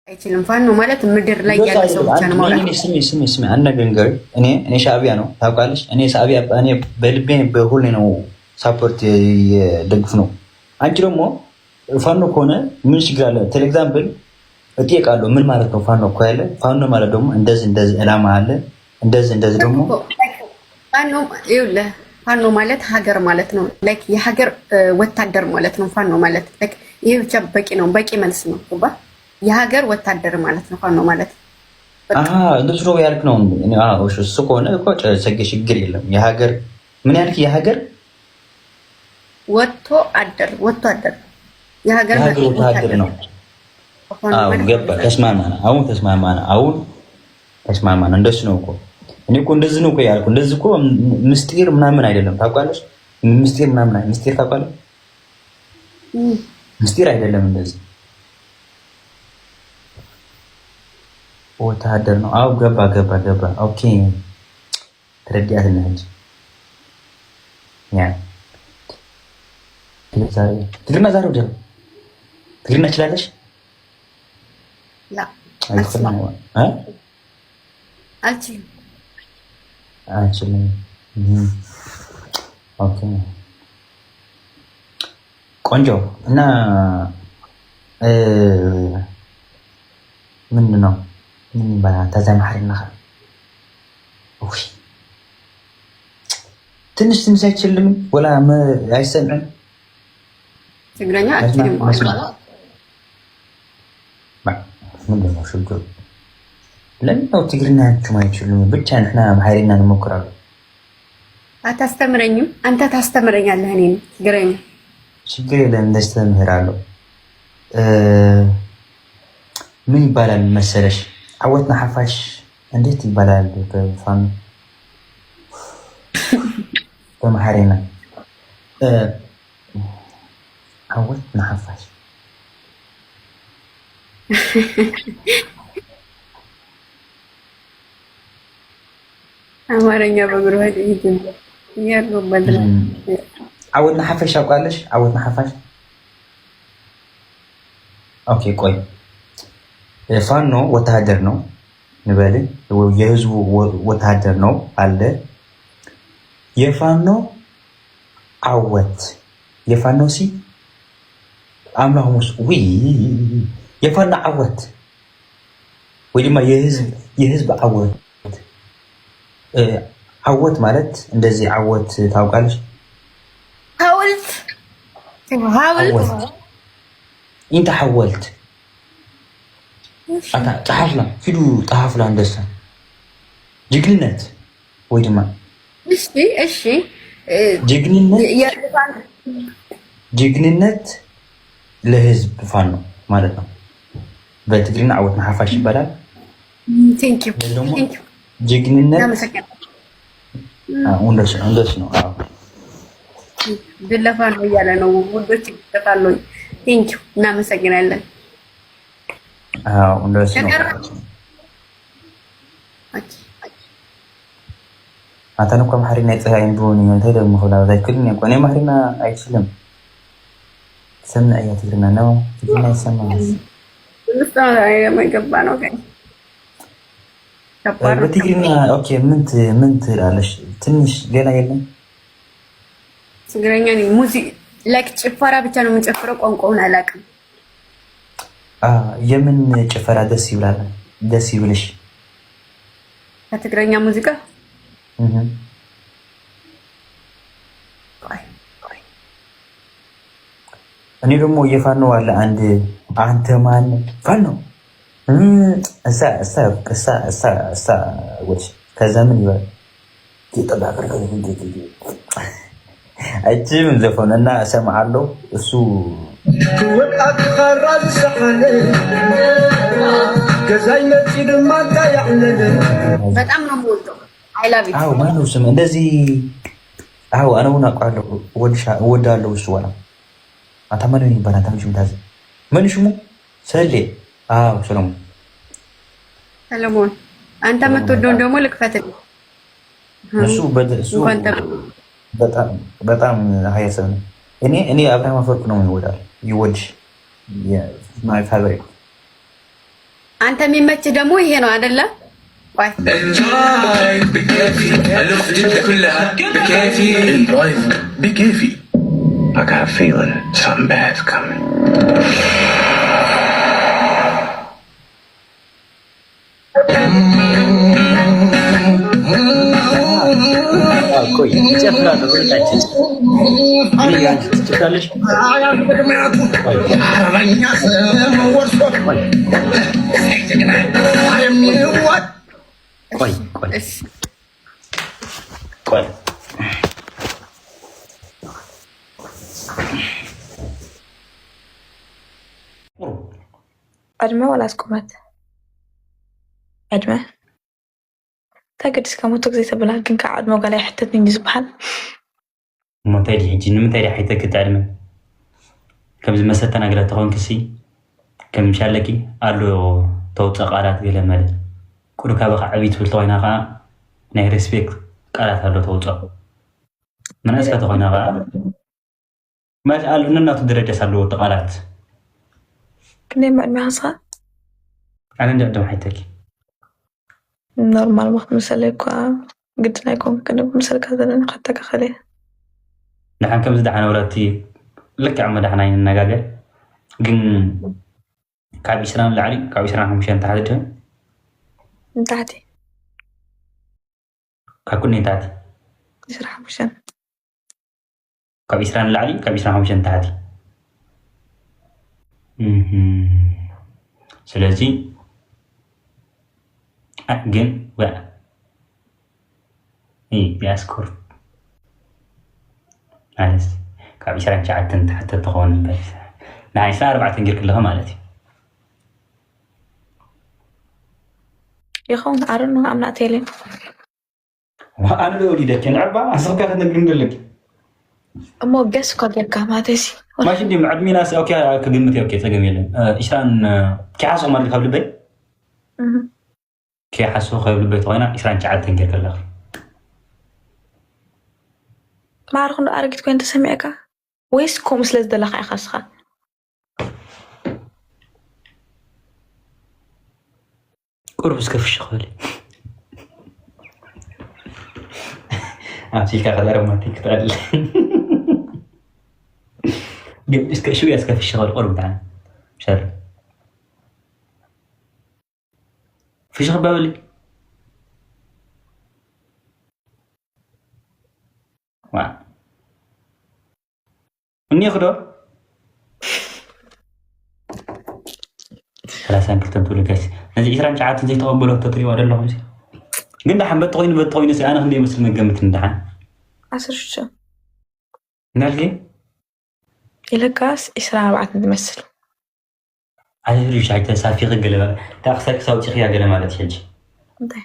አይችልም። ፋኖ ማለት ምድር ላይ ያለ ሰው ብቻ ነው ማለት ነው። ስሚ አነገንገር እኔ ሻዕቢያ ነው ታውቃለሽ። እኔ ሻዕቢያ እኔ በልቤ በሁሌ ነው ሳፖርት የደግፍ ነው። አንቺ ደግሞ ፋኖ ከሆነ ምን ችግር አለ? ቴሌ ኤግዛምፕል እጠይቃለሁ ምን ማለት ነው ፋኖ እኮ ያለ ፋኖ ማለት ደግሞ እንደዚህ ዕላማ አለ እንደዚህ ደግሞ ፋኖ ይኸውልህ ፋኖ ማለት ሀገር ማለት ነው። ላይክ የሀገር ወታደር ማለት ነው ፋኖ ማለት ላይክ ይሄ ብቻ በቂ ነው። በቂ መልስ ነው ገባ የሀገር ወታደር ማለት ነው ፋኖ ማለት። እንደሱ ነው ያልክ ነው። እሱ ከሆነ እኮ ችግር የለም። የሀገር ምን ያልክ የሀገር ወጥቶ አደር የሀገር ወታደር ነው። ገባ ተስማማና። አሁን ተስማማና። እንደሱ ነው እኮ እኔ እኮ እንደዚህ ነው እኮ ያልኩ። እንደዚህ እኮ ምስጢር ምናምን አይደለም ታውቃለች። ምስጢር ታውቃለች። ምስጢር አይደለም እንደዚህ ወታደር ነው። አው ገባ። ኦኬ ተረዳት እንጂ ያ ትግርኛ ዛሬ ወደ ትግርኛ ትችላለሽ? ላ አልችልም። ኦኬ ቆንጆ እና ምንድን ነው ምን ይባላል? ተዘማህርና ትንሽ አይችልም ወላ አይሰምዕም ትግርኛ አልችልም። ምንድን ነው ችግሩ? ለምን ነው ትግርኛችሁም አይችሉም? ብቻ ንሕና ማሕሪና እንሞክራለን። አታስተምረኝም? አንተ ታስተምረኛለህ። እኔ ትግርኛ ችግር የለም እንደዚህ ተምህራለሁ። ምን ይባላል መሰለሽ? ዓወትና ሓፋሽ እንዴት ይባላል? በፋኑ በማሕሪና ዓወትና ሓፋሽ አማርኛ በግሩህ ይሄን ያለው በድረ ዓወትና ሓፋሽ አውቃለሽ? ዓወትና ሓፋሽ ኦኬ ቆይ ፋኖ ወታደር ነው ንበል፣ የህዝቡ ወታደር ነው አለ። የፋኖ ዓወት የፋኖ ሲ አምላክ ሙስ የፋኖ ዓወት ወይ ድማ የህዝብ ዓወት ማለት እንደዚህ ዓወት ታውቃለች? ሐውልት እንተ ሐወልት ጣሃፍላ ፊዱ ጣሃፍላ እንደሳ ጀግንነት ወይ ድማ እሺ ጀግንነት ለህዝብ ፋኖ ማለት ነው። በትግርኛ ዓወትና ሓፋሽ ይባላል። ጀግንነት እንደሱ ነው። ድለፋ ነው እያለ ነው ውዶች ይጠፋሉ። ቴንኪው እናመሰግናለን። እንደሱ ነው። አንተን እኮ ማሕሪና ይፀሃይን ብሆን እንታይ ደግሞ ሁላ ዘይክልኝ እኮ እኔ ማሕሪና አይችልም። ሰምዕ እያ ትግርኛ ነው። ትግርኛ ይሰማል ገባ ነው በትግርኛ። ኦኬ ምን ትላለሽ? ትንሽ ሌላ የለም ትግርኛ ሙዚቃ ላይክ ጭፈራ ብቻ ነው የምንጨፍረው። ቋንቋውን አላውቅም። የምን ጭፈራ ደስ ይብልሽ? ከትግረኛ ሙዚቃ እኔ ደግሞ የፋኖ አለ አንድ አንተ ማን ፋኖ እሳ ወጭ ከዛ ምን ይባል ይጠባቀር አጅም ዘፈነና እሰማለሁ እሱ ወጣት ፈራዝ ሰፈነ ከዛይ መጪ ድማ ታያለለ በጣም ነው የምወደው። አይ ላቭ ኢት። ማነው ስም እንደዚህ? አነውና አውቃለሁ እወዳለሁ። እሱ ወላ አታማነኝ ይባላል። ታምሽም ታዝ ምን ሽሙ ሰሌ ሰለሞን አንተ የምትወደውን ደግሞ ልክፈትልኝ። እሱ በጣም ሀያሰብ ነው። እኔ አብርሃም አፈወርቅ ነው ይወዳል ይወድሽ ማይ ፋቨሪት አንተ የሚመችህ ደግሞ ይሄ ነው አይደለ? ቆይ بكيفي I got a feeling something bad's coming. ቆይ ጨፍራለሁ ወልታችን እኔ ያንቺ ትጨፍራለሽ ቆይ ቆይ ዕድመ ወላስ ቁመት? ዕድመ ተገዲስካ ሞቶ ግዜ ተብላ ግን ካብ ዕድመ ጋላይ ሕተት እንጂ ዝበሃል ሞታይ ዲ ሕጂ ንምንታይ ዲ ሓይተ ክትዕድመ ከምዚ መሰተ ነገራት ተኾንክሲ ከም ሻለቂ ኣሉ ተውፅእ ቃላት ገለ መለ ቁሩካ በካ ዓብይ ትብል ተኮይና ከዓ ናይ ሬስፔክት ቃላት ኣሎ ተውፅእ መናእስካ ተኮይና ከዓ ማለት ነናቱ ደረጃስ ኣለዎ ቃላት ክንደይ ዕድመ ሃስኻ? ኣነ እንዳዕድም ሓይተኪ ኖርማል ምክምሰለይ እኳ ግድን ኣይኮንኩ ክንብ ምሰልካ ዘለና ከተካኸለ ንሓን ከምዚ ዳሓነ ወራቲ ልክዕ መዳሕና ይንነጋገር ግን ካብ 20 ንላዕሊ ካብ 25 ታሕቲ ድህን እንታሕቲ ካብ ኩነይ ታሕቲ 25 ካብ 20 ንላዕሊ ካብ 25 ታሕቲ ስለዚ ግን ቢያስኮር ማለት ካብ 29 ታሕቲ ተኾን ናይ 24 ጌርክ ኣለኸ ማለት እዩ ይኸውን ኣረኖ ኣምናእት የለን ኣነ ዶ ወሊደክ ንዕባ ኣንስኽካ ክትነግር እንደለክ እሞ ገስ እኳ ጌርካ ማለት እዚ ማሽን ዲ ዕድሜናስ ኦኬ ክግምት ኦኬ ፀገም የለን ኢስራን ከይሓስኹ ማለት ካብ ልበይ ከይሓስኹ ካብ ልበይ ተኾይና 29 ጌርክ ኣለኸ ማዕርኹ ዶ ኣረጊት ኮይን ተሰሚዐካ ወይስ ከምኡ ስለ ዝደለካ ኢኻ ንስኻ ቁርብ እስከ ፍሽኽ በለ ኣብሲልካ ከዛ ሮማንቲክ ክትቀልል ግን እስከ ሽውያ እስከ ፍሽኽ በለ ቁርብ ብጣዕሚ ሸር ፍሽኽ በበሊ እኒኽ ዶ 32 ትብል ጋይስ ነዚ 29 ዘይተቐበሎ ተትሪእዎ ኣለኹም ግን ዳሓን በቲ ኮይኑ ኣነ ክንደይ ይመስል መገምት እንዳሓን 16 እንዳልኪ ኢለካስ 24 ዝመስል ኣዝርሽ ኣይተሳፊኺ ገለ እታ ክሳድ ክሳውፂኽያ ገለ ማለት ሕጂ እንታይ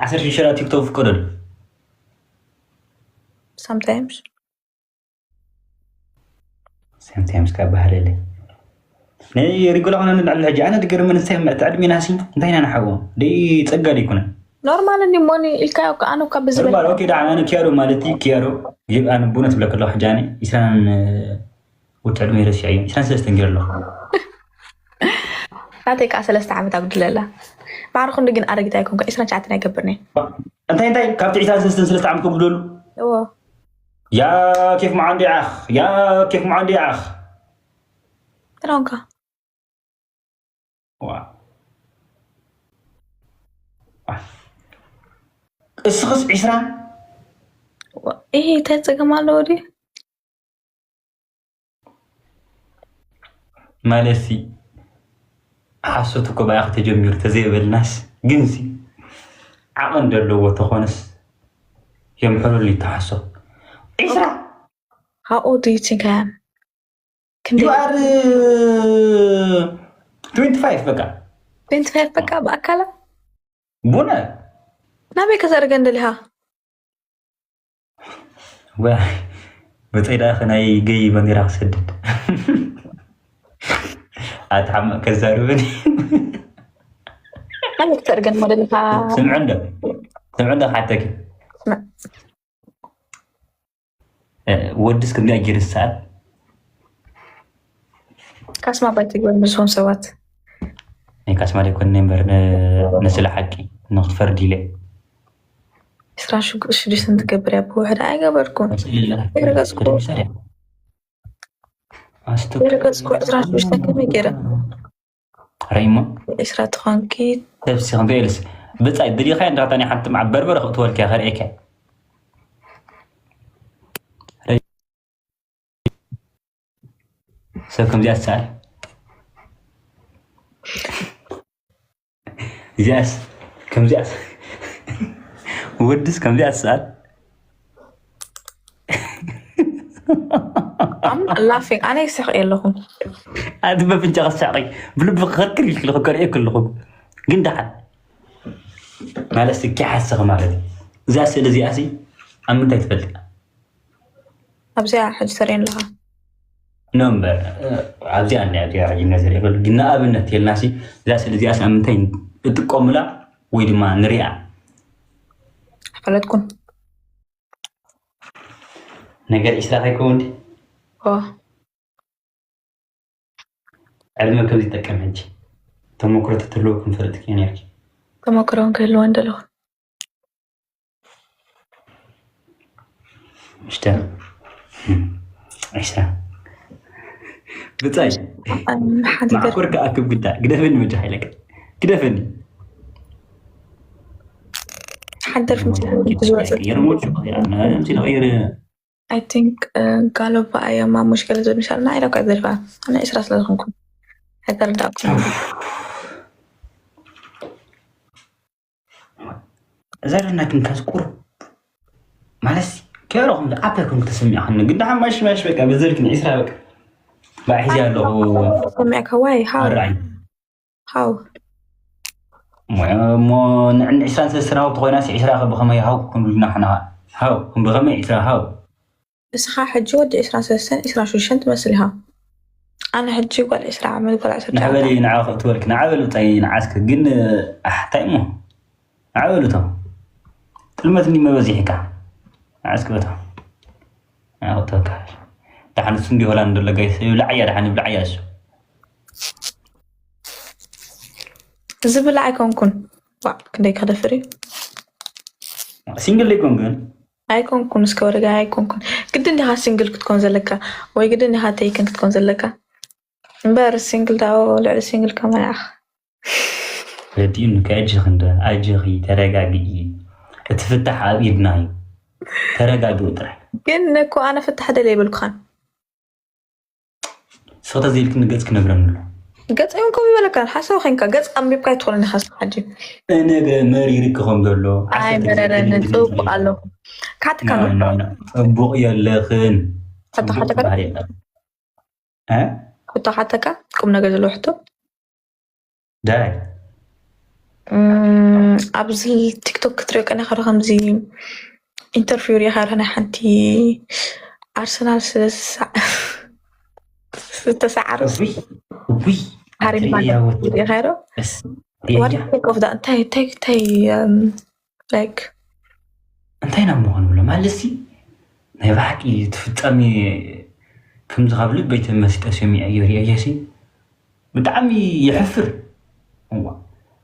16 ቲክቶክ ፍቀደሉ sometimes ካብ ባህለለ ናይ ሪጎላ ኾነ ንላዕሊ ሕጂ ኣነ ድገርመ ንስታይ ዕድሜናሲ እንታይ ኢና ንሓዎ ደይ ፀጋ ደይኮነ ኖርማል እንዲ ሞኒ ኢልካዮ ኣነ እኳ ብዝብል ኦኬ ዳ ኣነ ኪያሮ ማለት ኪያሮ ኣነ ቡነት ብለክ ኣለኹ ሕጂ ኣነ 20 ውት ዕድሜ ረሲዐ እዩ 23 ጌር ኣለኹ ናተይ ከዓ 3 ዓመት ኣጉድለላ ባዕርኹ እንዲ ግን ኣረጊት ኣይኮንካ 29 ኣይገብርኒ እንታይ ካብቲ 23 ዓመት ከጉድለሉ يا كيف ما عندي اخ يا كيف ما عندي اخ ترونكا اسخص 20 ايه تتسقم على ودي مالسي حسوتكم باخ تجمير تزيبل الناس جنسي عقن دلو تخونس يمحلوا لي تحسب How old do you think I am? You are 25 بقى 25 بقى بأكلة بونا نبي كسر جندلها بتصير أخنا يجي بني راح سدد أتعمق كزاربني نبي كسر جند مودلها سمع عندك حتى كده سمع ودس كم يأجر الساعة كاسما بايتك بمسون سوات نيكاس مالي كون نمبر نسل حقي ناخذ فردي لي إسرع شو سنت كبر يا أبو هذا أي قبركم يرقصكم يرقصكم إسرع شو سنت كم يجرا ريما إسرع تخانكي تبسي خبيلس بس أي دري خير نعطاني حتى مع بربر أخذ ولك آخر إيك سوكم زي السؤال زياس كم زياس ودس كم زياس سؤال I'm laughing أنا يسخ لهم هذا ما بنجا غسعري بلو بخكر لك لو كان ياكل لكم قندحل ما لسك حاسه مالتي زياس لزياسي ام انت تفلق أبزع حد سرين لها نمبر عبزي أني أجي نزل يقول جنا أبنتي الناسي زياس لزياس ام انت تقوم لا ويدي ما نريع حفلتكم نقدر إسراء يكون علمك كم تتكلم هنجي تمكرة تلوكم فرتك يعني يرجع تمكرون كله عندلون مشتاق إسراء بتاعي مع كورك أكيد قدام كده فين مجهي لك كده فين حضر في مجهي يرموت شو يعني أمشي نغير I think قالوا بقى يا ما مشكلة زي مش أنا أعرف أقدر بقى أنا إسرع سلامكم هقدر داكم زال إنك نكسكور معلش كيرهم لأبيكم تسمع عنه قد عم مش بك بذلك نعيسها بك بقى حجي له سمعك هواي هاو مو نعيسان سنة وبغي ناس عشرة بخمي هاو كن بدنا حنا هاو كن بغمي عشرة هاو إسرع حجود إسرع سنة إسرع شو شنت مسلها أنا حجي ولا إسرع عمل ولا إسرع نعبلي نعاف تورك نعبلو تاي نعسك جن أحتايمه نعبلو تو تلمتني ما بزيحك عسك بتا أنا أتوقع دحين سندي هولاند ولا جايس يلعيا دحين بلعياش زبل عيكونكن كديك هذا فري سينجل ليكونكن عيكونكن سكورجا عيكونكن قد إني ها سينجل كتكون زلكا وي قد إني ها تيكن كتكون زلكا مبار السينجل داو ولا السينجل كمان أخ بدي إنك أجري ترجع تفتح أبيدناي ترجع دوتر كأنكو أنا فتح هذا ليبل كان صوت زي اللي كنا قصك نبرم قص يومكم يبلا كان حاسة وخينك قص أم بيبقى يدخلني حاسة حاجة أنا مريرك هم قالوا أي مريرة نتوب قالوا كات كانوا لا بقيا لخن حتى كا ها حتى كا قمنا قزلو حتو داي أبزل تيك توك تريك أنا خرج خمزي انترفيو يا خير أنا حنتي أرسنال ستسعر وي هاري ما يا خيره بس what do you think of that تاي like انتي نموهن ولا ما لسي نبحكي تفتمي كم تقابلك بيت المسجد أسمي أيوري أياسي بدعمي يحفر هو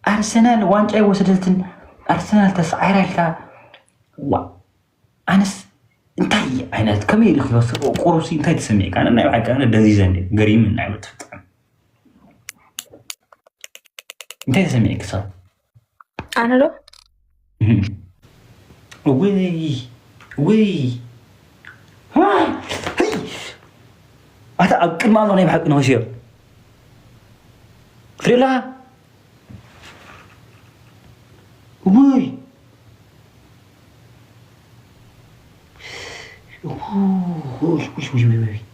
أرسنال وانجاي وسدلتن أرسنال تسعير لك أنس انتي أنا كمية خلاص قروسي انتي تسميك أنا نعمك أنا دزيزاني قريم من نعمة تفتح انتي تسميك صح أنا لو وي ها هي هذا أكل ما أنا يبحق نوشيو فريلا وي وي